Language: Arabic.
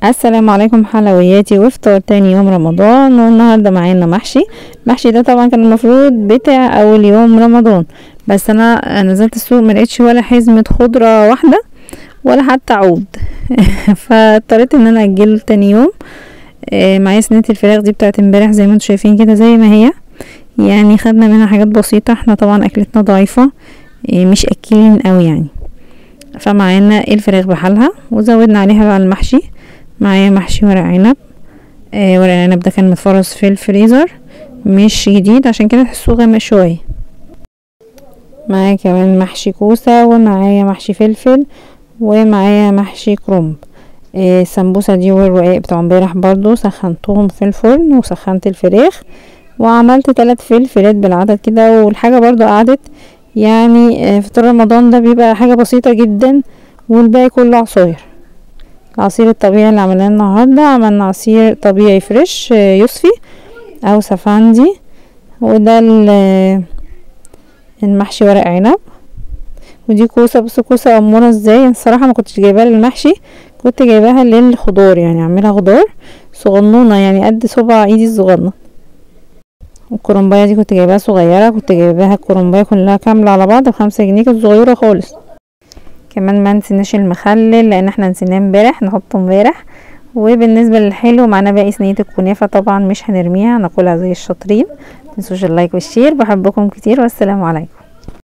السلام عليكم حلوياتي وفطار تاني يوم رمضان. والنهارده معانا محشي ده طبعا كان المفروض بتاع اول يوم رمضان، بس انا نزلت السوق ملقتش ولا حزمة خضرة واحدة ولا حتى عود فاضطريت ان انا اجيله تاني يوم. معايا صينية الفراخ دي بتاعت امبارح زي ما انتم شايفين كده زي ما هي، يعني خدنا منها حاجات بسيطة، احنا طبعا اكلتنا ضعيفة مش اكلين قوي يعني. فمعانا الفراخ بحالها وزودنا عليها بقى المحشي. معايا محشي ورق عنب، ورق العنب ده كان متفرز في الفريزر مش جديد عشان كده تحسوه غامق شويه. معايا كمان محشي كوسه، ومعايا محشي فلفل، ومعايا محشي كرنب. السمبوسه دي والرقاق بتاع امبارح برضو سخنتهم في الفرن، وسخنت الفراخ وعملت 3 فلفلات بالعدد كده، والحاجه برضو قعدت يعني. فطار رمضان ده بيبقى حاجه بسيطه جدا والباقي كله عصاير. العصير الطبيعي اللي عملناه النهارده، عملنا عصير طبيعي فريش يوسفي او سفندي، وده المحشي ورق عنب. ودي كوسه، بصوا كوسه اموره ازاي. الصراحه ما كنتش جايباها للمحشي، كنت جايباها للخضار، يعني اعملها خضار صغنونه يعني قد صبع ايدي الصغنن. والكرنبايه دي كنت جايباها صغيره، كنت جايباها الكرنبايه كلها كامله على بعض ب5 جنيه، كانت صغيره خالص. كمان ما نسيناش المخلل لان احنا نسيناه امبارح نحطه امبارح. وبالنسبه للحلو معانا باقي صينيه الكنافه، طبعا مش هنرميها، ناكلها زي الشاطرين. متنسوش اللايك والشير، بحبكم كتير والسلام عليكم.